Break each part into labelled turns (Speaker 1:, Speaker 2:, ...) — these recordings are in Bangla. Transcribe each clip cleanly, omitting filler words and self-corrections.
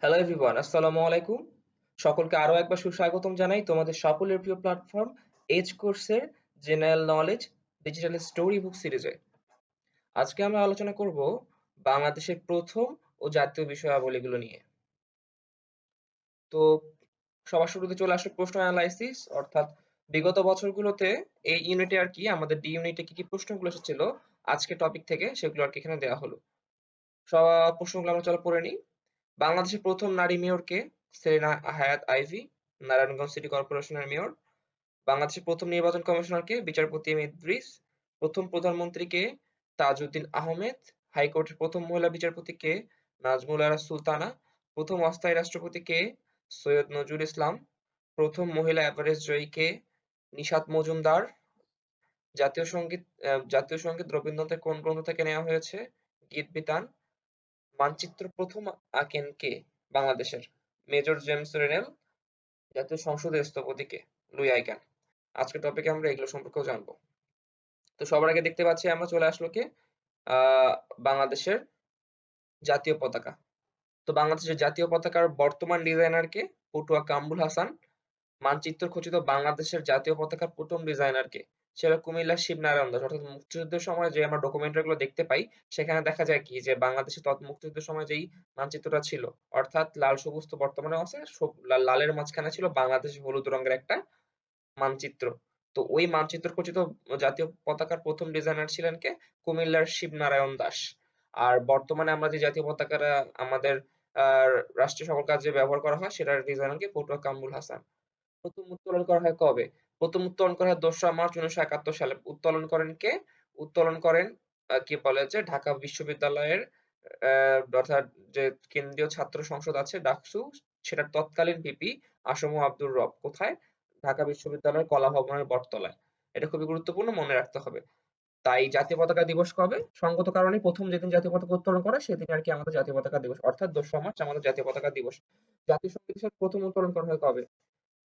Speaker 1: হ্যালো এভরিওয়ান, আসসালামু আলাইকুম। সকলকে আরো একবার সুস্বাগতম জানাই তোমাদের সকলের প্রিয় প্ল্যাটফর্ম এজ কোর্সের general knowledge digital story book সিরিজে। আজকে আমরা আলোচনা করব বাংলাদেশের প্রথম ও জাতীয় বিষয়াবলীগুলো নিয়ে। তো সবার শুরুতে চলে আসে প্রশ্ন অ্যানালাইসিস, অর্থাৎ বিগত বছরগুলোতে এই ইউনিটে আর কি আমাদের ডি ইউনিটে কি কি প্রশ্নগুলো এসেছিল আজকে টপিক থেকে সেগুলো আর কি এখানে দেওয়া হলো। সব প্রশ্নগুলো আমরা চলো পড়ে নিই। বাংলাদেশের প্রথম নারী mayor K? Selina Hayat Ivy, Narayanganj city কর্পোরেশনের মেয়র। বাংলাদেশের প্রথম নির্বাচন কমিশনার কে? বিচারপতি এম ইদ্রিস। প্রথম প্রধানমন্ত্রী কে? তাজউদ্দিন আহমেদ। হাইকোর্টের প্রথম মহিলা বিচারপতি কে? নাজমুল আরা সুলতানা। প্রথম অস্থায়ী রাষ্ট্রপতি কে? সৈয়দ নজরুল ইসলাম। প্রথম মহিলা এভারেস্ট জয়ী কে? নিশাত মজুমদার। জাতীয় সঙ্গীত রবীন্দ্রনাথের কোন গ্রন্থ থেকে নেওয়া হয়েছে? গীত বিতান। মানচিত্র প্রথম আঁকেন কে বাংলাদেশের? Major James Rennell. জাতীয় সংসদের স্থপতি কে? Luis ICANN. আজকের টপিকে আমরা এগুলো সম্পর্কেও জানবো। তো সবার আগে দেখতে পাচ্ছি আমরা চলে আসলো কে বাংলাদেশের জাতীয় পতাকা। তো বাংলাদেশের জাতীয় পতাকার বর্তমান ডিজাইনার কে? পটুয়া কামরুল হাসান। মানচিত্র খচিত বাংলাদেশের জাতীয় পতাকার প্রথম ডিজাইনার কে? সেটা কুমিল্লার শিবনারায়ণ দাস। অর্থাৎ মুক্তিযুদ্ধের সময় যে আমরা ডকুমেন্টারি গুলো দেখতে পাই সেখানে দেখা যায় কি যে বাংলাদেশে মুক্তিযুদ্ধের সময় যেই মানচিত্রটা ছিল, অর্থাৎ লাল সবুজ তো বর্তমানে আছে, লালের মাঝখানে ছিল বাংলাদেশ হলুদ রঙের একটা মানচিত্র। তো ওই মানচিত্র খচিত জাতীয় পতাকার প্রথম ডিজাইনার ছিলেন কে? কুমিল্লার শিবনারায়ণ দাস। আর বর্তমানে আমরা যে জাতীয় পতাকাটা আমাদের রাষ্ট্রীয় সকল কাজে ব্যবহার করা হয় সেটার ডিজাইনার কে? পটুয়া কামরুল হাসান। প্রথম উত্তোলন করা হয় কবে? প্রথম উত্তোলন করা হয় ২রা মার্চ ১৯৭১ সালে। উত্তোলন করেন কে? উত্তোলন করেন কি বলে যে ঢাকা বিশ্ববিদ্যালয়ের অর্থাৎ যে কেন্দ্রীয় ছাত্র সংসদ আছে ডাকসু, সেটার তৎকালীন ভিপি আসম আব্দুর রব। কোথায়? ঢাকা বিশ্ববিদ্যালয়ের কলা ভবনের বটতলায়। এটা খুবই গুরুত্বপূর্ণ, মনে রাখতে হবে। তাই জাতীয় পতাকা দিবস কবে? সঙ্গত কারণে প্রথম যেদিন জাতীয় পতাকা উত্তোলন করে সেদিন আর কি আমাদের জাতীয় পতাকা দিবস, অর্থাৎ ২রা মার্চ আমাদের জাতীয় পতাকা দিবস। জাতীয় সঙ্গীতের সাথে প্রথম উত্তোলন করা হয় কবে?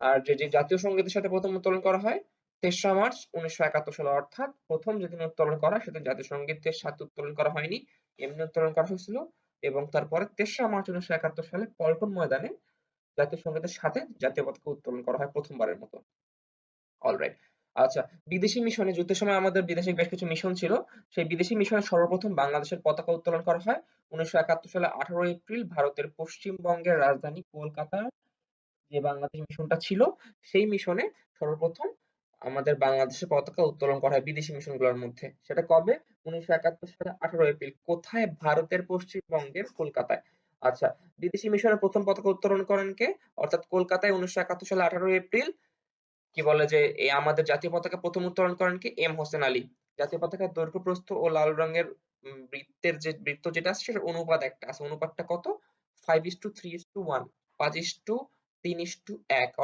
Speaker 1: আর যে জাতীয় সঙ্গীতের সাথে প্রথম উত্তোলন করা হয় ৩রা মার্চ ১৯৭১ সালে, অর্থাৎ প্রথম যেদিন উত্তোলন করা সেদিন জাতীয় সঙ্গীতের সাথে উত্তোলন করা হয়নি, এমনি উত্তোলন করা হয়েছিল। এবং তারপরে ৩রা মার্চ ১৯৭১ সালে পল্টন ময়দানে জাতীয় সঙ্গীতের সাথে জাতীয় পতাকা উত্তোলন করা হয় প্রথমবারের মতো। অলরাইট। আচ্ছা, বিদেশি মিশনে যুদ্ধের সময় আমাদের বিদেশে বেশ কিছু মিশন ছিল। সেই বিদেশি মিশনে সর্বপ্রথম বাংলাদেশের পতাকা উত্তোলন করা হয় ১৯৭১ সালে ১৮ এপ্রিল ভারতের পশ্চিমবঙ্গের রাজধানী কলকাতায়। যে বাংলাদেশ মিশনটা ছিল সেই মিশনে সর্বপ্রথম আমাদের বাংলাদেশের পতাকা উত্তোলন করা হয় বিদেশি মিশনগুলোর মধ্যে। সেটা কবে? ১৯৭১ সালে ১৮ এপ্রিল। কোথায়? ভারতের পশ্চিমবঙ্গের কলকাতায়। আচ্ছা, বিদেশি মিশনে প্রথম পতাকা উত্তোলন করেন কে? অর্থাৎ কলকাতায় ১৯৭১ সালে ১৮ এপ্রিল কি বলে যে আমাদের জাতীয় পতাকা প্রথম উত্তোলন করেন কি? এম হোসেন আলী। জাতীয় পতাকার দৈর্ঘ্য প্রস্থ ও লাল রঙের বৃত্তের যে বৃত্ত যেটা আছে সেটার অনুপাত একটা আছে। অনুপাতটা কত? 5:3:1, 5:3:1,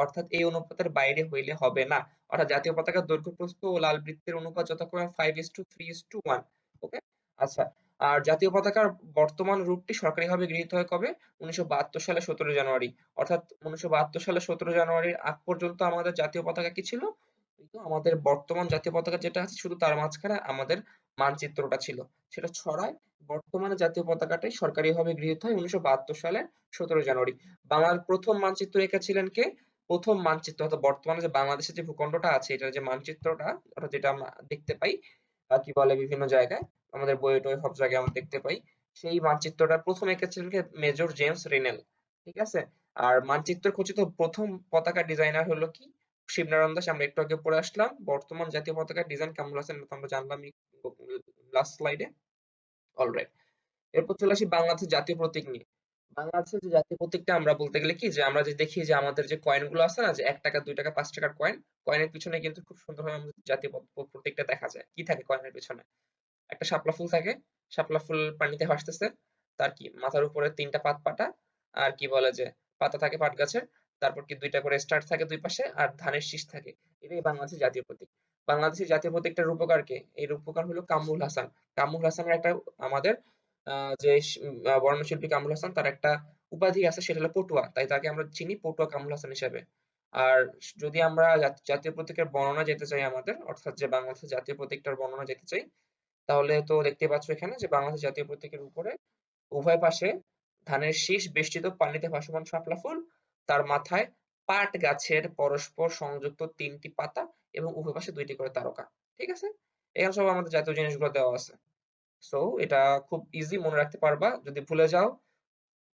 Speaker 1: অর্থাৎ এই অনুপাতের বাইরে হইলে হবে না। অর্থাৎ জাতীয় পতাকার দৈর্ঘ্য প্রস্থ ও লাল বৃত্তের অনুপাত যথাক্রমে 5:3:1। ওকে? আচ্ছা। আর জাতীয় পতাকার বর্তমান রূপটি সরকারিভাবে গৃহীত হয় কবে? ১৯৭২ সালে ১৭ জানুয়ারি। অর্থাৎ ১৯৭২ সালে ১৭ জানুয়ারির আগ পর্যন্ত আমাদের জাতীয় পতাকা কি ছিল? কিন্তু আমাদের বর্তমান জাতীয় পতাকা যেটা আছে শুধু তার মাঝখানে আমাদের মানচিত্রটা ছিল। সেটা ছড়ায়। বর্তমানে জাতীয় পতাকাটাই সরকারিভাবে গৃহীত হয় ১৯৭২ সালের ১৭ জানুয়ারি। বাংলার প্রথম মানচিত্র এঁকেছিলেন কে? প্রথম মানচিত্র অর্থাৎ বর্তমানে যে বাংলাদেশের যে ভূখণ্ডটা আছে এটার যে মানচিত্রটা, অর্থাৎ যেটা আমরা দেখতে পাই কি বলে বিভিন্ন জায়গায়, আমাদের বইয়ে-টইয়ে সব জায়গায় আমরা দেখতে পাই। সেই মানচিত্রটা প্রথম এঁকেছিলেন কে? Major James রেনেল। ঠিক আছে? আর মানচিত্র খচিত প্রথম পতাকার ডিজাইনার হলো কি? শিবনারায়ণ দাস। আমরা একটু আগে পড়ে আসলাম। বর্তমান জাতীয় পতাকার ডিজাইন কামরুল হাসান, এটা তো আমরা জানলামই লাস্ট স্লাইডে। অলরাইট। এরপর চলে আসি বাংলাদেশের জাতীয় প্রতীক নিয়ে। বাংলাদেশের যে জাতীয় প্রতীকটা আমরা বলতে গেলে কি যে আমরা যে দেখি যে আমাদের যে কয়েন গুলো আছে না, যে ৳১, ৳২, ৳৫ কয়েন, কয়েনের পিছনে কিন্তু খুব সুন্দরভাবে আমাদের জাতীয় প্রতীকটা দেখা যায়। কি থাকে কয়েনের পেছনে? একটা শাপলা ফুল থাকে। শাপলা ফুল পানিতে ভাসতেছে। তার কি মাথার উপরে ৩ টা পাত পাটা। আর কি বলে যে পাতা থাকে পাট গাছের। তারপর কি ২ টা করে স্টার থাকে ২ পাশে আর ধানের শীষ থাকে। এটাই বাংলাদেশের জাতীয় প্রতীক। বাংলাদেশের জাতীয় প্রতীকটার রূপকার কে? এর রূপকার হলো কামরুল হাসান। কামরুল হাসানের একটা আমাদের যে বর্ণশিল্পী কামরুল হাসান, তার একটা উপাধি আছে সেটা হলো পটুয়া। তাই তাকে আমরা চিনি পটুয়া কামরুল হাসান হিসেবে। আর যদি আমরা জাতীয় প্রতীকের বর্ণনা যেতে চাই আমাদের, অর্থাৎ যে বাংলাদেশের জাতীয় প্রতীকটার বর্ণনা যেতে চাই, তাহলে তো দেখতে পাচ্ছ এখানে যে বাংলাদেশ জাতীয় প্রতীকের উপরে উভয় পাশে ধানের শীষ বেষ্টিত পানিতে ভাসমান শাপলা ফুল, তার মাথায় পাট গাছের পরস্পর সংযুক্ত ৩টি পাতা এবং উভয় পাশে ২টি করে তারকা। ঠিক আছে? এখানে সব আমাদের জাতীয় জিনিসগুলো দেওয়া আছে। সো এটা খুব ইজি মনে রাখতে পারবা। যদি ভুলে যাও,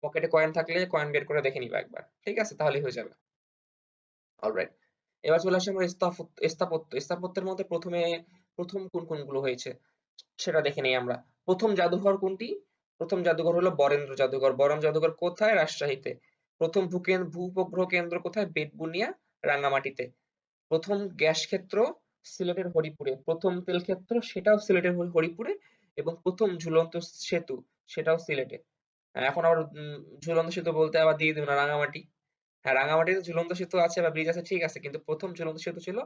Speaker 1: পকেটে কয়েন থাকলে কয়েন বের করে দেখে নিবা একবার। ঠিক আছে? তাহলেই হয়ে যাবে। অলরাইট। এবার চলে আসি আমরা স্থাপত্য। স্থাপত্যের মধ্যে প্রথম কোনগুলো হয়েছে সেটা দেখে নেই আমরা। প্রথম জাদুঘর কোনটি? প্রথম জাদুঘর হলো বরেন্দ্র জাদুঘর। বরেন্দ্র জাদুঘর কোথায়? রাজশাহীতে। প্রথম ভূ-উপগ্রহ কেন্দ্র কোথায়? বেতবুনিয়া, রাঙ্গামাটিতে। প্রথম গ্যাস ক্ষেত্র সিলেটের হরিপুরে। প্রথম তেল ক্ষেত্র সেটাও সিলেটের হরিপুরে এবং প্রথম ঝুলন্ত সেতু সেটাও সিলেটে। এখন আবার ঝুলন্ত সেতু বলতে আবার দিয়ে দিও না রাঙামাটি। হ্যাঁ, রাঙামাটিতে ঝুলন্ত সেতু আছে বা ব্রিজ আছে ঠিক আছে, কিন্তু প্রথম ঝুলন্ত সেতু ছিল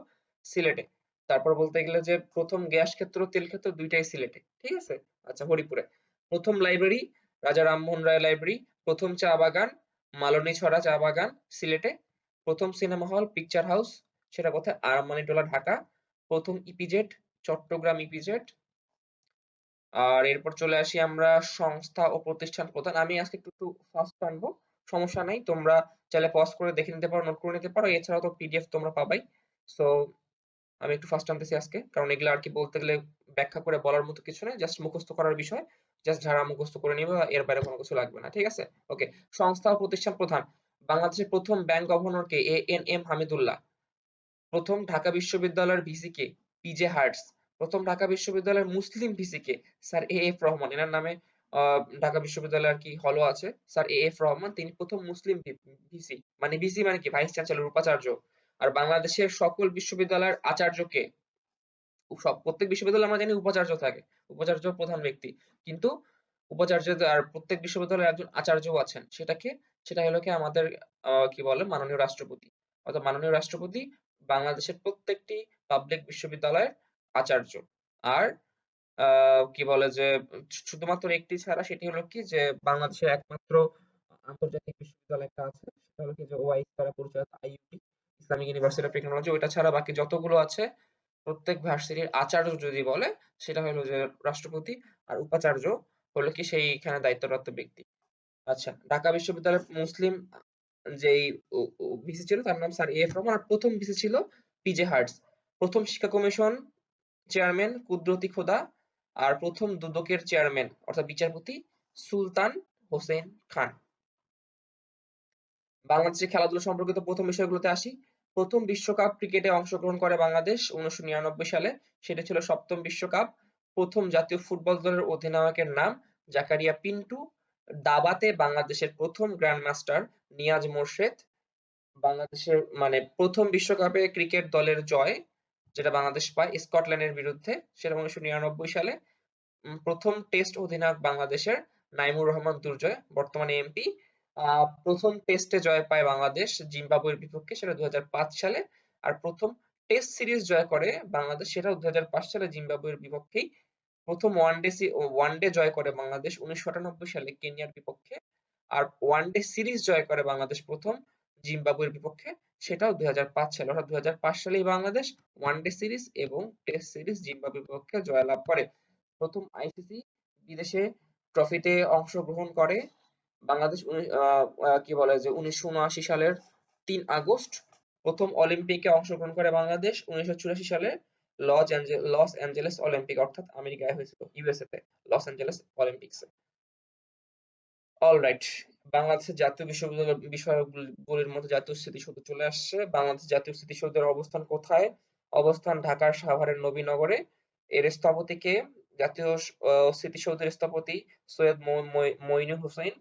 Speaker 1: সিলেটে। তারপর বলতে গেলে যে প্রথম গ্যাস ক্ষেত্র তেল ক্ষেত্র দুইটাই সিলেটে। ঠিক আছে? আচ্ছা, হরিপুরে। প্রথম লাইব্রেরি রাজা রামমোহন রায় লাইব্রেরি। প্রথম চা বাগান মালনী ছড়া চা বাগান সিলেটে। প্রথম সিনেমা হল পিকচার হাউস সেটা কোথায়? আরমানিটোলা, ঢাকা। প্রথম ইপিজেড চট্টগ্রাম ইপিজেড। আর এরপর চলে আসি আমরা সংস্থা ও প্রতিষ্ঠান প্রধান। আমি আজকে একটু ফাস্ট আনবো, সমস্যা নাই। তোমরা চাইলে পজ করে দেখে নিতে পারো, নোট করে নিতে পারো। এছাড়াও তো পিডিএফ তোমরা পাবাই। সো আমি একটু ফাস্ট আনতেছি আজকে, কারণ এগুলো আর কি বলতে গেলে ব্যাখ্যা করে বলার মতো কিছু নেই, জাস্ট মুখস্থ করার বিষয়। জাস্ট যারা মুখস্থ করে নিবে এর বাইরে কোনো কিছু লাগবে না। ঠিক আছে? ওকে। সংস্থা ও প্রতিষ্ঠান প্রধান। বাংলাদেশের প্রথম ব্যাংক গভর্নর কে? এএনএম হামিদুল্লাহ। প্রথম ঢাকা বিশ্ববিদ্যালয়ের ভিসি কে? PJ hertz. প্রথম ঢাকা বিশ্ববিদ্যালয়ের মুসলিম ভিসি কে? Sir A F Rahman. এনার নামে ঢাকা বিশ্ববিদ্যালয়ের আর কি হলও আছে। স্যার এ এফ রহমান, তিনি প্রথম মুসলিম ভিসি। মানে ভিসি মানে কি? ভাইস চ্যান্সেলর, উপাচার্য। আর বাংলাদেশের সকল বিশ্ববিদ্যালয়ের আচার্য কে? প্রত্যেক বিশ্ববিদ্যালয়ে আমরা জানি উপাচার্য থাকে, উপাচার্য প্রধান ব্যক্তি, কিন্তু উপাচার্য আর প্রত্যেক বিশ্ববিদ্যালয়ে একজন আচার্যও আছেন। সেটা হলো কি আমাদের কি বলে মাননীয় রাষ্ট্রপতি। অর্থাৎ মাননীয় রাষ্ট্রপতি বাংলাদেশের প্রত্যেকটি পাবলিক বিশ্ববিদ্যালয়ের আচার্য। আর কি বলে যে শুধুমাত্র একটি ছাড়া, সেটি হলো কি যে বাংলাদেশের একমাত্র আন্তর্জাতিক বিশ্ববিদ্যালয় একটা আছে, সেটা হলো কি যে ওআইসি দ্বারা পরিচালিত IUT, Islamic university of technology. ওইটা ছাড়া বাকি যতগুলো আছে প্রত্যেক ভার্সিটির আচার্য যদি বলে সেটা হলো যে রাষ্ট্রপতি, আর উপাচার্য হলো কি সেইখানে দায়িত্বরত ব্যক্তি। আচ্ছা, ঢাকা বিশ্ববিদ্যালয়ের মুসলিম যেই ভিসি ছিল তার নাম স্যার এ এফ রহমান, আর প্রথম ভিসি ছিল পিজে হার্টস। প্রথম শিক্ষা কমিশন চেয়ারম্যান কুদরতি খোদা, আর প্রথম দুদকের চেয়ারম্যান অর্থাৎ বিচারপতি সুলতান হোসেন খান। বাংলাদেশের খেলাধুলা সম্পর্কিত প্রথম বিষয়গুলোতে আসি। প্রথম বিশ্বকাপ ক্রিকেটে অংশগ্রহণ করে বাংলাদেশ 1999 সালে। সেটা ছিল 7ম বিশ্বকাপ। প্রথম জাতীয় ফুটবল দলের অধিনায়কের নাম জাকারিয়া পিন্টু। দাবাতে বাংলাদেশের প্রথম গ্র্যান্ডমাস্টার নিয়াজ মোরশেদ। বাংলাদেশের মানে প্রথম বিশ্বকাপে ক্রিকেট দলের জয় যেটা বাংলাদেশ পায় স্কটল্যান্ডের বিরুদ্ধে, সেটা 1999 সালে। প্রথম টেস্ট অধিনায়ক বাংলাদেশের নাইমুর রহমান দুর্জয়, বর্তমানে এমপি। প্রথম টেস্টে জয় পায় বাংলাদেশ জিম্বাবুয়ের বিপক্ষে, সেটা 2005 সালে। আর প্রথম টেস্ট সিরিজ জয় করে বাংলাদেশ, সেটাও 2005 সালে জিম্বাবুয়ের বিপক্ষেই। প্রথম ওয়ানডে জয় করে বাংলাদেশ 1998 সালে কেনিয়ার বিপক্ষে। আর ওয়ানডে সিরিজ জয় করে বাংলাদেশ প্রথম জিম্বাবুয়ের বিপক্ষে, সেটাও 2005 সালে। অর্থাৎ 2005 সালেই বাংলাদেশ ওয়ানডে সিরিজ এবং টেস্ট সিরিজ জিম্বাবুয়ের বিপক্ষে জয়লাভ করে। প্রথম আইসিসি বিদেশে ট্রফিতে অংশগ্রহণ করে বাংলাদেশ কি বলে যে 1979 সালের 3 আগস্ট। প্রথম অলিম্পিকে অংশগ্রহণ করে বাংলাদেশ 1984 সালে লস অ্যাঞ্জেলেস অলিম্পিক, অর্থাৎ আমেরিকায় হয়েছিল, ইউএসএ তে লস অ্যাঞ্জেলেস অলিম্পিক্সে। অলরাইট। বাংলাদেশের জাতীয় বিশ্ববিদ্যালয় বিষয়গুলির মধ্যে জাতীয় স্মৃতিসৌধ চলে আসছে। বাংলাদেশ জাতীয় স্মৃতিসৌধের অবস্থান কোথায়? অবস্থান ঢাকার সাভারের নবীনগরে। এর স্থপতি কে? জাতীয় স্মৃতিসৌধের স্থপতি সৈয়দ মইনুল হোসেন।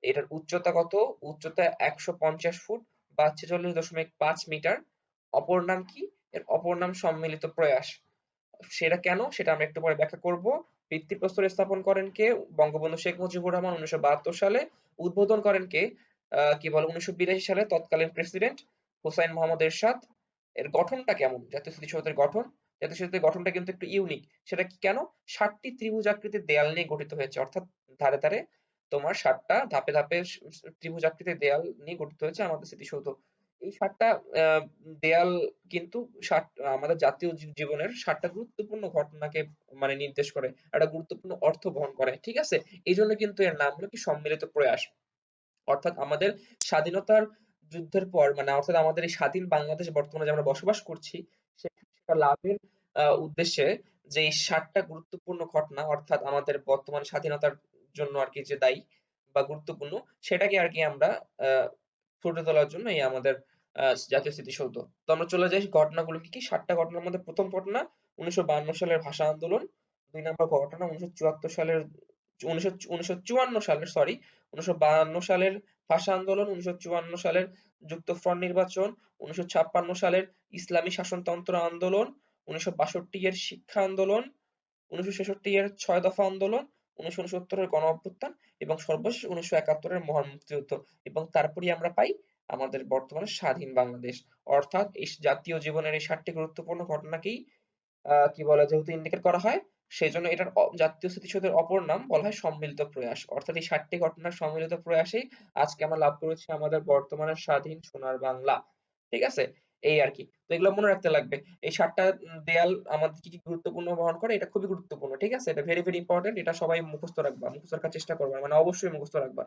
Speaker 1: এটার উচ্চতা কত? উচ্চতা 150 ফুট বা 46.5 মিটার। অপর নাম কি? এর অপর নাম সম্মিলিত প্রয়াস। সেটা কেন সেটা আমরা একটু পরে ব্যাখ্যা করব। ভিত্তিপ্রস্তর স্থাপন করেন কে? বঙ্গবন্ধু শেখ মুজিবুর রহমান 1972 সালে। উদ্বোধন করেন কে? কি বলে 1982 সালে তৎকালীন প্রেসিডেন্ট হোসাইন মোহাম্মদ এরশাদ। এর গঠনটা কেমন? জাতীয় স্মৃতিসৌধের গঠন, জাতীয় স্মৃতিসৌধের গঠনটা কিন্তু একটু ইউনিক। সেটা কি কেন? 7টি ত্রিভুজ আকৃতির দেয়াল নিয়ে গঠিত হয়েছে, অর্থাৎ ধারে ধারে তোমার 7টা ধাপে ধাপে ত্রিভুজ আকৃতির দেয়াল নিয়ে গঠিত হয়েছে আমাদের স্মৃতিসৌধ। এই 7টা দেয়াল কিন্তু আমাদের জাতীয় জীবনের 7টা গুরুত্বপূর্ণ ঘটনাকে মানে নির্দেশ করে, একটা গুরুত্বপূর্ণ অর্থ বহন করে। ঠিক আছে? এই জন্য কিন্তু এর নাম হলো কি সম্মিলিত প্রয়াস। অর্থাৎ আমাদের স্বাধীনতার যুদ্ধের পর মানে অর্থাৎ আমাদের এই স্বাধীন বাংলাদেশ বর্তমানে যে আমরা বসবাস করছি সেটা লাভের উদ্দেশ্যে যে এই ৭টা গুরুত্বপূর্ণ ঘটনা অর্থাৎ আমাদের বর্তমান স্বাধীনতার জন্য আরকি যে দায়ী বা গুরুত্বপূর্ণ সেটাকে আরকি আমরা আহ ফুটিয়ে তোলার জন্য এই আমাদের জাতীয় স্মৃতিসৌধ। তো আমরা চলে যাই ঘটনাগুলো কি কি ৭টা ঘটনার মধ্যে প্রথম ঘটনা ১৯৫২ সালের ভাষা আন্দোলন, ২ নম্বর ঘটনা ১৯৭৪ সালের ১৯৫৪ সালের ১৯৫২ সালের ভাষা আন্দোলন, ১৯৫৪ সালের যুক্তফ্রন্ট নির্বাচন, ১৯৫৬ সালের ইসলামী শাসনতন্ত্র আন্দোলন, ১৯৬২ এর শিক্ষা আন্দোলন, ১৯৬৬ এর ৬ দফা আন্দোলন, ১৯৬৯ এর গণঅভ্যুত্থান এবং সর্বশেষ ১৯৭১ এর মহান মুক্তিযুদ্ধ এবং তারপরেই আমরা পাই আমাদের বর্তমানে স্বাধীন বাংলাদেশ। অর্থাৎ এই জাতীয় জীবনের এই ৭টি গুরুত্বপূর্ণ ঘটনাকেই কি বলে যেহেতু ইন্ডিকেট করা হয় সেজন্য এটার জাতীয় স্মৃতিসৌধের অপর নাম বলা হয় সম্মিলিত প্রয়াস। অর্থাৎ এই ৭টি ঘটনার সম্মিলিত প্রয়াসেই আজকে আমরা লাভ করেছি আমাদের বর্তমানের স্বাধীন সোনার বাংলা। ঠিক আছে? এই আরকি। তো এগুলো মনে রাখতে লাগবে। এই ৭টা দেয়াল আমাদের কি গুরুত্বপূর্ণ বহন করে এটা খুবই গুরুত্বপূর্ণ। ঠিক আছে? এটা ভেরি, ভেরি ইম্পোর্টেন্ট। এটা সবাই মুখস্থ রাখবা। মুখস্থ রাখার চেষ্টা করবা। মানে অবশ্যই মুখস্থ রাখবা।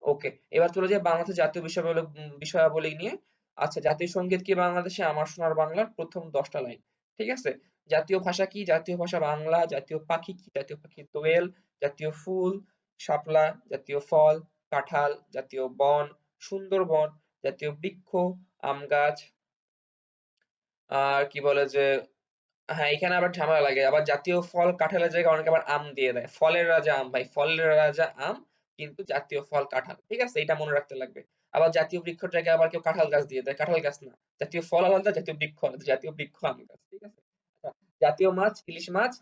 Speaker 1: ওকে। এবার চলে যাই বাংলাদেশের জাতীয় বিষয়াবলী নিয়ে। আচ্ছা, জাতীয় সঙ্গীত কি বাংলাদেশে? আমার সোনার বাংলার প্রথম ১০ টা লাইন। ঠিক আছে? জাতীয় ভাষা কি? জাতীয় ভাষা বাংলা। জাতীয় পাখি কি? জাতীয় পাখি দোয়েল। জাতীয় ফুল শাপলা। জাতীয় ফল কাঁঠাল। জাতীয় বন সুন্দরবন। জাতীয় বৃক্ষ আম গাছ। আর কি বলে যে হ্যাঁ, এখানে আবার ঝামেলা লাগে। আবার জাতীয় ফল কাঁঠালের জায়গায় অনেকে আবার আম দিয়ে দেয়। ফলের রাজা আম ভাই। ফলের রাজা আম কিন্তু জাতীয় ফল কাঁঠাল। ঠিক আছে? এটা মনে রাখতে লাগবে। আবার জাতীয় বৃক্ষের জায়গায় আবার কেউ কাঁঠাল গাছ দিয়ে দেয়। কাঁঠাল গাছ না। জাতীয় ফল আলাদা, জাতীয় বৃক্ষ আলাদা। জাতীয় বৃক্ষ আম গাছ। ঠিক আছে? আচ্ছা, জাতীয় মাছ ইলিশ মাছ।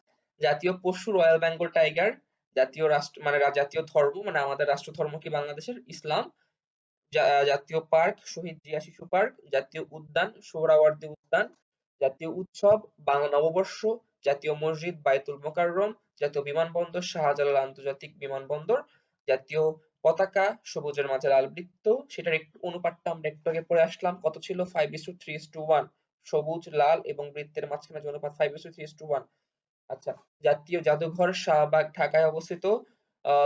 Speaker 1: জাতীয় পশু রয়্যাল বেঙ্গল টাইগার। জাতীয় রাষ্ট্র মানে জাতীয় ধর্ম মানে আমাদের রাষ্ট্র ধর্ম কি বাংলাদেশের? ইসলাম। জাতীয় পার্ক শহীদ জিয়া শিশু পার্ক, জাতীয় উদ্যান সোহরাওয়ার্দী উদ্যান, জাতীয় উৎসব বাংলা নববর্ষ, জাতীয় মসজিদ বায়তুল মোকাররম, জাতীয় বিমানবন্দর শাহজালাল আন্তর্জাতিক বিমানবন্দর, জাতীয় পতাকা সবুজের মাঝে লাল বৃত্ত, সেটার একটু অনুপাতটা আমরা একটু আগে পড়ে আসলাম কত ছিল 5:3:1, সবুজ লাল এবং বৃত্তের মাঝখানে যে অনুপাত 5:3:1। আচ্ছা, জাতীয় জাদুঘর শাহবাগ ঢাকায় অবস্থিত।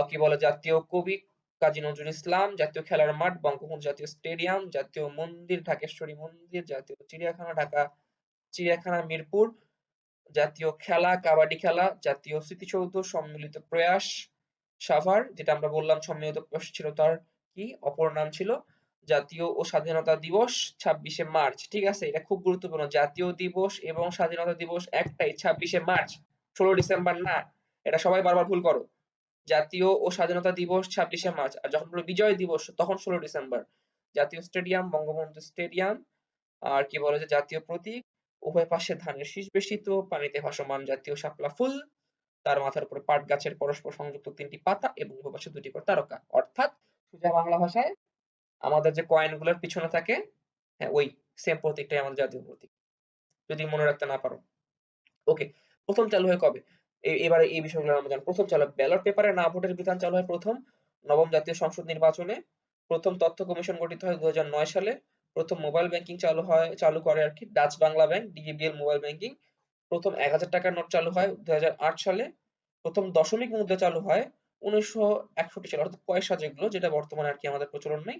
Speaker 1: কি বলে জাতীয় কবি কাজী নজরুল ইসলাম, জাতীয় খেলার মাঠ বঙ্গবন্ধু জাতীয় স্টেডিয়াম, জাতীয় মন্দির ঢাকেশ্বরী মন্দির, জাতীয় চিড়িয়াখানা ঢাকা চিড়িয়াখানা মিরপুর, জাতীয় খেলা কাবাডি খেলা, জাতীয় স্মৃতিসৌধ সম্মিলিত প্রয়াস সাভার যেটা আমরা বললাম সম্মিলিত প্রয়াস ছিল তার কি অপর নাম ছিল জাতীয় ও স্বাধীনতা দিবস ২৬শে মার্চ। ঠিক আছে? এটা খুব গুরুত্বপূর্ণ। জাতীয় দিবস এবং স্বাধীনতা দিবস একটাই ২৬শে মার্চ, ১৬ ডিসেম্বর না। এটা সবাই বারবার ভুল করো। জাতীয় ও স্বাধীনতা দিবস ২৬শে মার্চ আর যখন বলবো বিজয় দিবস তখন ১৬ ডিসেম্বর। জাতীয় স্টেডিয়াম বঙ্গবন্ধু স্টেডিয়াম। আর কি বলে যে জাতীয় প্রতীক উভয় পাশে ধানের শীষ বেষ্টিত পানিতে ভাসমান জাতীয় শাপলা ফুল তার মাথার উপরে পাট গাছের পরস্পর সংযুক্ত ৩টি পাতা এবং উভয় পাশে ২টি করে তারকা। অর্থাৎ সোজা বাংলা ভাষায় আমাদের যে কয়েন গুলোর পিছনে থাকে হ্যাঁ ওই সেম প্রতীকটাই আমাদের জাতীয় প্রতীক। যদি মনে রাখতে না পারো। ওকে। প্রথম চালু হয় কবে? এবারে এই বিষয়গুলো আমরা জানবো। প্রথম চালু হয় ব্যালট পেপারে না ভোটের বিধান চালু হয় প্রথম নবম জাতীয় সংসদ নির্বাচনে। প্রথম তথ্য কমিশন গঠিত হয় ২০০৯ সালে। প্রথম মোবাইল ব্যাংকিং চালু করে আরকি Dutch Bangla bank DBBL mobile banking. প্রথম ১,০০০ টাকার নোট চালু হয় ২০০৮ সালে। প্রথম দশমিক মুদ্রা চালু হয় ১৯৬১ সালে অর্থাৎ পয়সা যেগুলো যেটা বর্তমানে আরকি আমাদের প্রচলন নেই।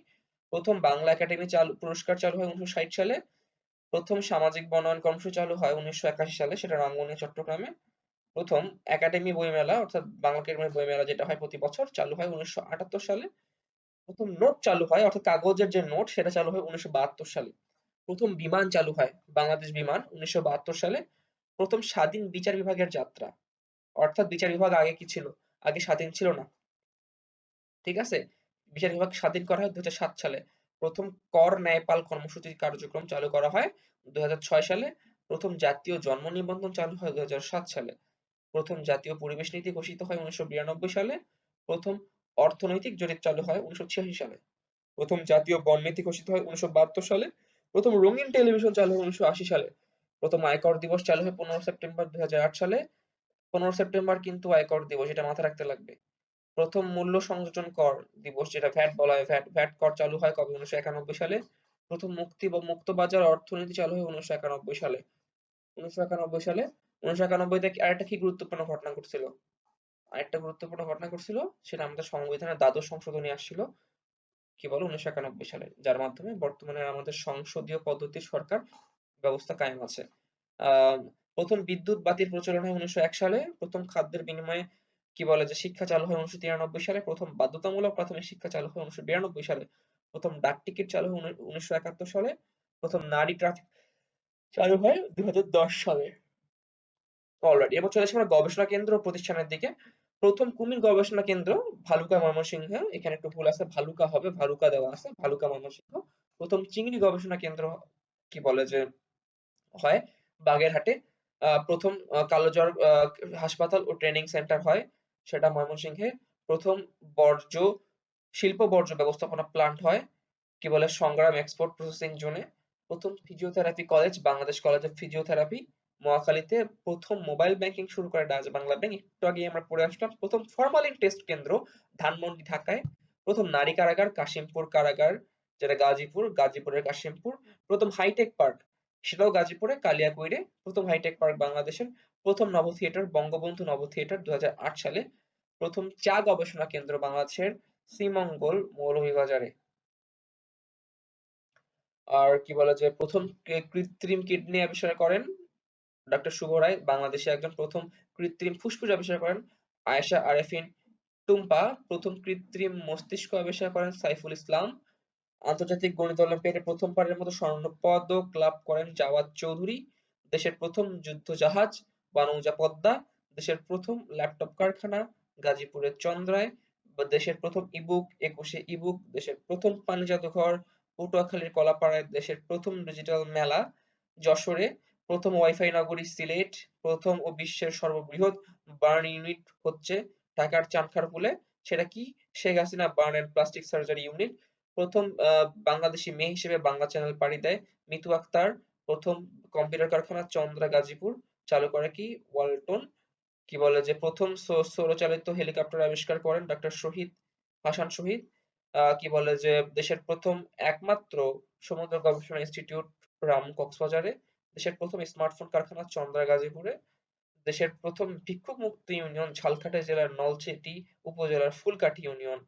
Speaker 1: প্রথম বাংলা একাডেমি পুরস্কার চালু হয় ১৯৬০ সালে। প্রথম সামাজিক বনায়ন কর্মসূচি চালু হয় ১৯৮১ সালে সেটা রাঙ্গুনিয়া চট্টগ্রামে। প্রথম একাডেমি বইমেলা অর্থাৎ বাংলা একাডেমি বইমেলা যেটা হয় প্রতি বছর চালু হয় ১৯৭৮ সালে। প্রথম নোট চালু হয় অর্থাৎ কাগজের যে নোট সেটা চালু হয় ১৯৭২ সালে। প্রথম বিমান চালু হয় বাংলাদেশ বিমান ১৯৭২ সালে। প্রথম স্বাধীন বিচার বিভাগের যাত্রা অর্থাৎ বিচার বিভাগ আগে কি ছিল? আগে স্বাধীন ছিল না। ঠিক আছে? বিচার বিভাগ স্বাধীন করা হয় ২০০৭ সালে। প্রথম কর ন্যায়পাল কর্মসূচির কার্যক্রম চালু করা হয় ২০০৬ সালে। প্রথম জাতীয় জন্ম নিবন্ধন চালু হয় ২০০৭ সালে। প্রথম জাতীয় পরিবেশ নীতি ঘোষিত হয় ১৯৯২ সালে। প্রথম অর্থনৈতিক জরিপ চালু হয় ১৯৮৬ সালে। প্রথম জাতীয় বন নীতি ঘোষিত হয় ১৯৭২ সালে। প্রথম রঙিন টেলিভিশন চালু হয় ১৯৮০ সালে। প্রথম আয়কর দিবস চালু হয় ১৫ সেপ্টেম্বর ২০০৮ সালে। ১৫ সেপ্টেম্বর কিন্তু আয়কর দিবস এটা মাথায় রাখতে লাগবে। প্রথম মূল্য সংযোজন কর দিবস যেটা ভ্যাট বলা হয় ভ্যাট কর চালু হয় কবে ১৯৯১ সালে। প্রথম মুক্ত বাজার অর্থনীতি চালু হয় ১৯৯১ সালে। ১৯৯১ সালে ১৯৯১ তে আরেকটা কি গুরুত্বপূর্ণ ঘটনা ঘটছিল আরেকটা গুরুত্বপূর্ণ ঘটনা ঘটছিল, সেটা আমাদের সংবিধানের দ্বাদশ সংশোধনী আসছিল কি বলো 1991 সালে, যার মাধ্যমে বর্তমানে আমাদের সংসদীয় পদ্ধতির সরকার ব্যবস্থা কায়েম আছে। আহ, প্রথম বিদ্যুৎ বাতির প্রচলন হয় 1901 সালে। প্রথম খাদ্যের বিনিময়ে কি বলে যে শিক্ষা চালু হয় 1993 সালে। প্রথম বাধ্যতামূলক প্রাথমিক শিক্ষা চালু হয় 1992 সালে। প্রথম ডাক টিকিট চালু হয় 1971 সালে। প্রথম নারী ট্রাফিক চালু হয় 2010 সালে। অলরাইট, এবার চলে আসি আমরা গবেষণা কেন্দ্র ও প্রতিষ্ঠানের দিকে। প্রথম কুমির গবেষণা কেন্দ্র ভালুকা ময়মনসিংহ। এখানে একটু ভুল আছে, ভালুকা হবে, ভালুকা দেওয়া আছে, ভালুকা ময়মনসিংহ। প্রথম চিংড়ি গবেষণা কেন্দ্র কি বলে যে হয় বাগেরহাটে। প্রথম কালোজ্বর হাসপাতাল ও ট্রেনিং সেন্টার হয় সেটা ময়মনসিংহে। প্রথম বর্জ্য শিল্প বর্জ্য ব্যবস্থাপনা প্লান্ট হয় কি বলে সংগ্রাম এক্সপোর্ট প্রসেসিং জোনে। প্রথম physiotherapy college Bangladesh college of physiotherapy মহাখালীতে। প্রথম মোবাইল ব্যাংকিং শুরু করে ডাচ বাংলা ব্যাংক, একটু আগে আমরা পড়ে আসলাম। প্রথম ফরমালিন টেস্ট কেন্দ্র ধানমন্ডি ঢাকায়। প্রথম নারী কারাগার কাশিমপুর কারাগার, যেটা গাজীপুর, গাজীপুরের কাশিমপুর। প্রথম হাইটেক পার্ক সেটাও গাজীপুরে কালিয়াকৈরে। প্রথম হাইটেক পার্ক বাংলাদেশের। প্রথম নব থিয়েটার বঙ্গবন্ধু নব থিয়েটার 2008 সালে। প্রথম চা গবেষণা কেন্দ্র বাংলাদেশের শ্রীমঙ্গল মৌলভীবাজারে। আর কি বলে যে প্রথম কৃত্রিম কিডনি আবিষ্কার করেন ডক্টর শুভ রায়। বাংলাদেশে একজন প্রথম কৃত্রিম ফুসফুস আবিষ্কার করেন আয়েশা আরেফিন টুম্পা। প্রথম কৃত্রিম মস্তিষ্ক আবিষ্কার করেন সাইফুল ইসলাম। আন্তর্জাতিক গণিত অলিম্পিয়াডে প্রথমবারের মতো স্বর্ণপদক লাভ করেন জাওয়াদ চৌধুরী। দেশের প্রথম যুদ্ধজাহাজ বানৌজা পদ্মা। দেশের প্রথম ল্যাপটপ কারখানা গাজীপুরের চন্দ্রায়। দেশের প্রথম ইবুক 21 ইবুক। দেশের প্রথম পানি জাদুঘর পটুয়াখালীর কলাপাড়ায়। দেশের প্রথম ডিজিটাল মেলা যশোরে। প্রথম ওয়াইফাই নগরী সিলেট। প্রথম ও বিশ্বের সর্ববৃহৎ বার্ন ইউনিট হচ্ছে ঢাকার চানখারপুলে, সেটা কি Sheikh Hasina burn and plastic surgery unit. প্রথম বাংলাদেশি মেয়ে হিসেবে বাংলা চ্যানেল পাড়ি দেয় মিতু আক্তার। প্রথম কম্পিউটার কারখানা চন্দ্রা গাজীপুর চালু করে কি ওয়ালটন। কি বলে যে প্রথম সৌরচালিত হেলিকপ্টার আবিষ্কার করেন ডক্টর শহীদ হাসান শহীদ। কি বলে যে দেশের প্রথম একমাত্র সমুদ্র গবেষণা ইনস্টিটিউট রাম কক্সবাজারে। দেশের প্রথম স্মার্টফোন কারখানা চন্দ্রা গাজীপুরে। দেশের প্রথম ভিক্ষুক মুক্ত ইউনিয়ন ঝালকাঠি জেলার নলছিটি উপজেলার ফুলকাঠি ইউনিয়ন।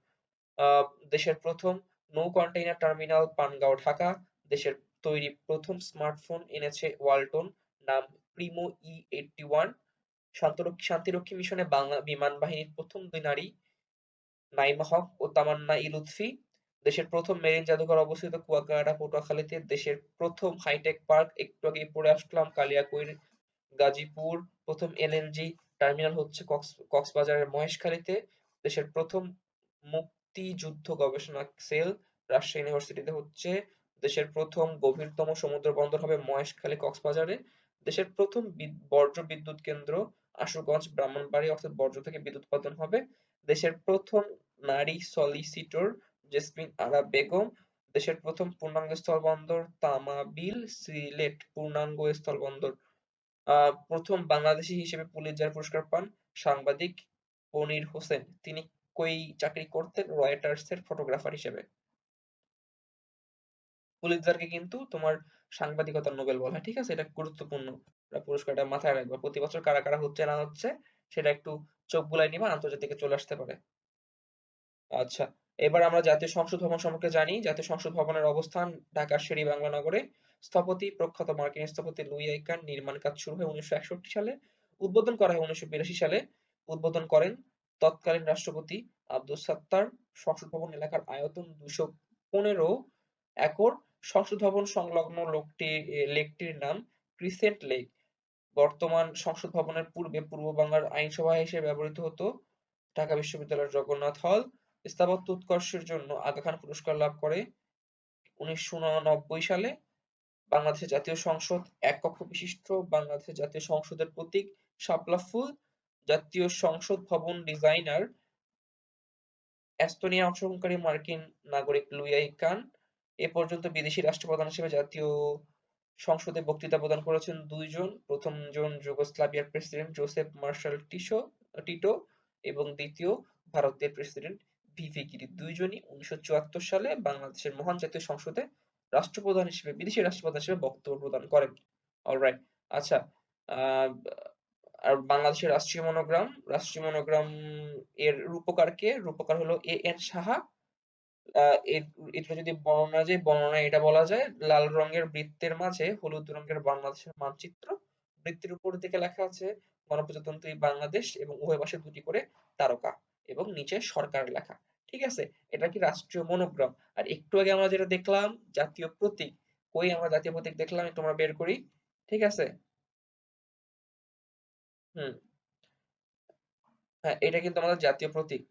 Speaker 1: আহ, দেশের প্রথম নৌ কন্টেইনার টার্মিনাল পানগাঁও ঢাকা। দেশের তৈরি প্রথম স্মার্টফোন এনেছে ওয়ালটন, নাম প্রিমো E81। শান্তিরক্ষী মিশনে বাংলা বিমান বাহিনীর প্রথম দুই নারী নাইমা হক ও তামান্না লুৎফি। দেশের প্রথম মেরিন জাদুঘর অবস্থিত কুয়াকাটা পটুয়াখালীতে। দেশের প্রথম হাইটেক পার্ক একটু আগেই পড়ে আসলাম কালিয়াকৈর গাজীপুর। প্রথম এলএনজি টার্মিনাল হচ্ছে কক্সবাজারের মহেশখালীতে। দেশের প্রথম মুক্তিযুদ্ধ গবেষণা সেল রাজশাহী ইউনিভার্সিটিতে হচ্ছে। দেশের প্রথম গভীরতম সমুদ্র বন্দর হবে মহেশখালী কক্সবাজারে। দেশের প্রথম বর্জ্য বিদ্যুৎ কেন্দ্র আশুগঞ্জ ব্রাহ্মণবাড়িয়া, অর্থাৎ বর্জ্য থেকে বিদ্যুৎ উৎপাদন হবে। দেশের প্রথম নারী সলিসিটর জেসমিন আরা বেগম। দেশের প্রথম পূর্ণাঙ্গ স্থলবন্দর তামাবিল সিলেট পূর্ণাঙ্গ স্থলবন্দর। প্রথম বাংলাদেশী হিসেবে পুলিৎজার পুরস্কার পান সাংবাদিক মনির হোসেন। তিনি কই চাকরি করতেন? রয়টার্সের ফটোগ্রাফার হিসেবে। পুলিৎজারকে কিন্তু তোমার সাংবাদিকতার নোবেল বলা হয়, ঠিক আছে? এটা গুরুত্বপূর্ণ পুরস্কারটা মাথায় রাখবা। প্রতি বছর কারা কারা হচ্ছে না হচ্ছে সেটা একটু চোখ বুলাই নিবা, আন্তর্জাতিকে চলে আসতে পারে। আচ্ছা, এবার আমরা জাতীয় সংসদ ভবন সম্পর্কে জানি। জাতীয় সংসদ ভবনের অবস্থান ঢাকার শের-ই-বাংলা নগরে। স্থপতি প্রখ্যাত মার্কিন স্থপতি লুই আইকার। নির্মাণ কাজ শুরু হয় 1961 সালে। উদ্বোধন করা হয় 1982 সালে। উদ্বোধন করেন তৎকালীন রাষ্ট্রপতি আব্দুস সাত্তার। সংসদ ভবন এলাকার আয়তন 215 একর। সংসদ ভবন সংলগ্ন লেকটির নাম ক্রিসেন্ট লেক। বর্তমান সংসদ ভবনের পূর্বে পূর্ব বাংলার আইনসভা হিসেবে ব্যবহৃত হতো ঢাকা বিশ্ববিদ্যালয়ের জগন্নাথ হল। স্থাপত্য উৎকর্ষের জন্য আগা খান পুরস্কার লাভ করে 1999 সালে। বাংলাদেশের জাতীয় সংসদ এক কক্ষ বিশিষ্ট। বাংলাদেশের জাতীয় সংসদের প্রতীক শাপলা ফুল। জাতীয় সংসদ ভবন ডিজাইনার এস্তোনিয়া অংশগ্রহণকারী মার্কিন নাগরিক লুই আই কান। এ পর্যন্ত বিদেশি রাষ্ট্রপ্রধান হিসেবে জাতীয় সংসদে বক্তৃতা প্রদান করেছেন দুইজন। প্রথমজন যুগোস্লাভিয়ার প্রেসিডেন্ট জোসেফ মার্শাল টিটো এবং দ্বিতীয় ভারতের প্রেসিডেন্ট ভিভি গিরি। দুইজনই 1974 সালে বাংলাদেশের মহান জাতীয় সংসদে রাষ্ট্রপ্রধান হিসেবে বিদেশি রাষ্ট্রপ্রধান হিসেবে বক্তব্য প্রদান করেন। অলরাইট, আচ্ছা। আহ আর বাংলাদেশের রাষ্ট্রীয় মনোগ্রাম এর রূপকার কে? রূপকার হলো এ.এন. সাহা। এটা যদি বর্ণনায় এটা বলা যায়, লাল রঙের বৃত্তের মাঝে হলুদ রঙের বাংলাদেশের মানচিত্র। বৃত্তের উপর দিকে লেখা আছে গণপ্রজাতন্ত্রী বাংলাদেশ এবং উভয় পাশে দুটি করে তারকা এবং নিচে সরকার লেখা। ঠিক আছে? এটা কি রাষ্ট্রীয় মনোগ্রাম। আর একটু আগে আমরা যেটা দেখলাম জাতীয় প্রতীক, কই আমরা জাতীয় প্রতীক দেখলাম, একটু আমরা বের করি। ঠিক আছে? হুম, হ্যাঁ, এটা কিন্তু আমাদের জাতীয় প্রতীক।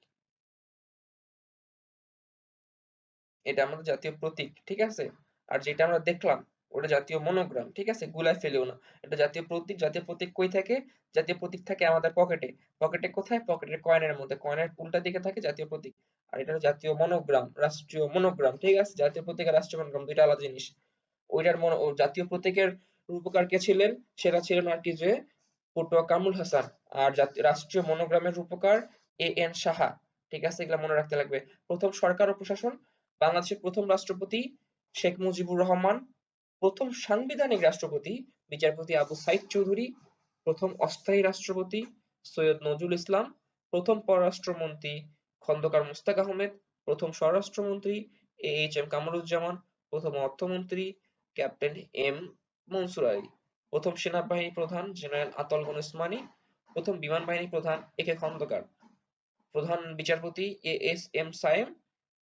Speaker 1: এটা আমাদের জাতীয় প্রতীক, ঠিক আছে? আর যেটা আমরা দেখলাম ওটা জাতীয় মনোগ্রাম, ঠিক আছে? গুলায় ফেলিও না। এটা জাতীয় প্রতীক। জাতীয় প্রতীক কই থাকে? জাতীয় প্রতীক থাকে আমাদের পকেটে। পকেটে কোথায়? পকেটের কয়েনের মধ্যে। কয়েনের উল্টা দিকে থাকে জাতীয় প্রতীক। আর এটা হলো জাতীয় মনোগ্রাম, রাষ্ট্রীয় মনোগ্রাম, ঠিক আছে? জাতীয় প্রতীক আর রাষ্ট্রীয় মনোগ্রাম দুইটা আলাদা জিনিস। ও জাতীয় প্রতীকের রূপকার কে ছিলেন? সেটা ছিলেন আর কি যে পটুয়া কামরুল হাসান। আর রাষ্ট্রীয় মনোগ্রামের রূপকার এ.এন. সাহা। ঠিক আছে? এগুলা মনে রাখতে লাগবে। প্রথম সরকার ও প্রশাসন, বাংলাদেশের প্রথম রাষ্ট্রপতি শেখ মুজিবুর রহমান, প্রথম সাংবিধানিক রাষ্ট্রপতি বিচারপতি আবু সাইদ চৌধুরী, প্রথম অস্থায়ী রাষ্ট্রপতি সৈয়দ নজরুল ইসলাম, প্রথম পররাষ্ট্রমন্ত্রী খন্দকার মোশতাক আহমেদ, প্রথম স্বরাষ্ট্রমন্ত্রী এ.এইচ.এম. কামরুজ্জামান, প্রথম অর্থমন্ত্রী ক্যাপ্টেন এম মনসুর আলী, প্রথম সেনাবাহিনী প্রধান জেনারেল আতাউল গনি ওসমানী, প্রথম বিমান বাহিনী প্রধান এ কে খন্দকার, প্রধান বিচারপতি এ.এস.এম. সায়েম,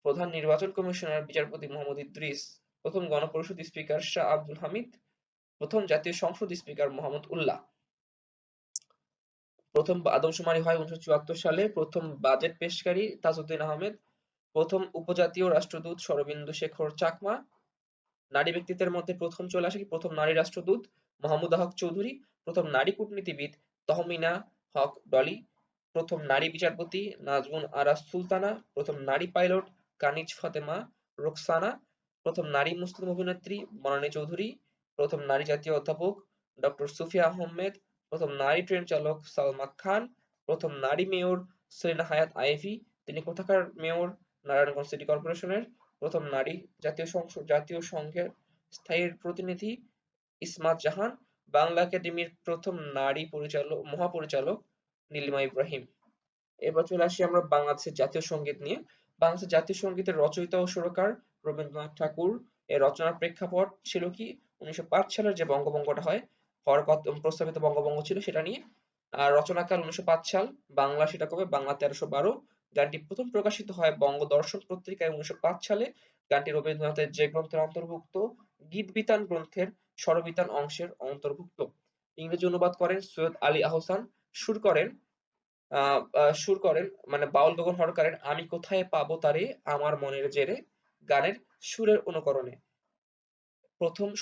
Speaker 1: প্রধান নির্বাচন কমিশনার বিচারপতি মোহাম্মদ ইদ্রিস, প্রথম গণপরিষদ স্পিকার শাহ আব্দুল হামিদ, প্রথম জাতীয় সংসদ স্পিকার মোহাম্মদ উল্লাহ, প্রথম আদমশুমারি হয় 1974 সালে, প্রথম বাজেট পেশকারী তাজউদ্দিন আহমেদ, প্রথম উপজাতীয় রাষ্ট্রদূত শরদিন্দু শেখর চাকমা, নারী ব্যক্তিত্বের মধ্যে প্রথম চলে আসে কি প্রথম নারী রাষ্ট্রদূত মাহমুদা হক চৌধুরী, প্রথম নারী কূটনীতিবিদ তহমিনা হক ডলি, প্রথম নারী বিচারপতি নাজমুন আরা সুলতানা, প্রথম নারী পাইলট কানিজ ফাতেমা রোকসানা, প্রথম নারী মুসলিম অভিনেত্রী বনানী চৌধুরী, প্রথম নারী জাতীয় অধ্যাপক ডক্টর সুফিয়া আহমেদ, প্রথম নারী ট্রেন চালক সালমা খান, প্রথম নারী মেয়র সেলিনা হায়াৎ আইভী, তিনি কোথাকার মেয়র? নারায়ণগঞ্জ সিটি কর্পোরেশনের। প্রথম নারী জাতীয় সংঘের স্থায়ী প্রতিনিধি ইসমাত জাহান, বাংলা একাডেমির প্রথম নারী মহাপরিচালক নীলিমা ইব্রাহিম। এবার চলে আসি আমরা বাংলাদেশের জাতীয় সঙ্গীত নিয়ে। বাংলাদেশের জাতীয় সঙ্গীতের রচয়িতা ও সুরকার রবীন্দ্রনাথ ঠাকুর। এর রচনার প্রেক্ষাপট ছিল কি 1905 সালের যে বঙ্গভঙ্গটা হওয়ার প্রস্তাবিত বঙ্গভঙ্গ ছিল সেটা নিয়ে। আর রচনাকাল 1905 সাল। বাংলা সেটা কবে? বাংলা 1312। গানটি প্রথম প্রকাশিত হয় বঙ্গদর্শন পত্রিকায় 1905 সালে। গানটি রবীন্দ্রনাথের যে গ্রন্থের অন্তর্ভুক্ত গীতবিতান গ্রন্থের স্বরবিতান অংশের অন্তর্ভুক্ত। ইংরেজি অনুবাদ করেন সৈয়দ আলী আহসান। সুর করেন সুর করেন মানে বাউল গগন সরকারের আমি কোথায় পাবো তারে আমার মনের জেরে গানের সুরের অনুকরণে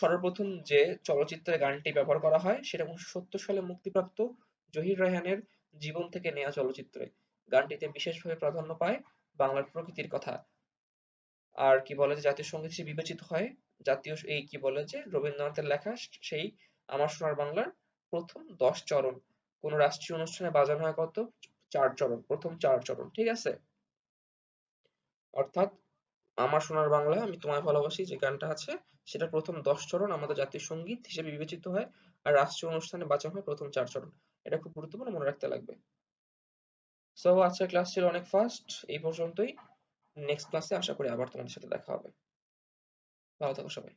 Speaker 1: সর্বপ্রথম যে চলচ্চিত্রে গানটি ব্যবহার করা হয় সেটা 1970 সালে মুক্তিপ্রাপ্ত জহির রায়হানের জীবন থেকে নেয়া চলচ্চিত্রে। গানটিতে বিশেষভাবে প্রাধান্য পায় বাংলার প্রকৃতির কথা। আর কি বলে যে জাতীয় সঙ্গীত হিসেবে বিবেচিত হয় এই কি বলে যে রবীন্দ্রনাথের লেখা সেই আমার সোনার বাংলার প্রথম 10 চরণ। কোন রাষ্ট্রীয় অনুষ্ঠানে বাজানো হয় কত? 4 চরণ, প্রথম 4 চরণ, ঠিক আছে? অর্থাৎ আমার সোনার বাংলা আমি তোমায় ভালোবাসি যে গানটা আছে সেটা প্রথম 10 চরণ আমাদের জাতীয় সঙ্গীত হিসেবে বিবেচিত হয়। আর রাষ্ট্রীয় অনুষ্ঠানে বাজানো হয় প্রথম 4 চরণ। এটা খুব গুরুত্বপূর্ণ, মনে রাখতে লাগবে। সো আজকের ক্লাস ছিল অনেক ফাস্ট, এই পর্যন্তই। নেক্সট ক্লাসে আশা করি আবার তোমাদের সাথে দেখা হবে। ভালো থাকো সবাই।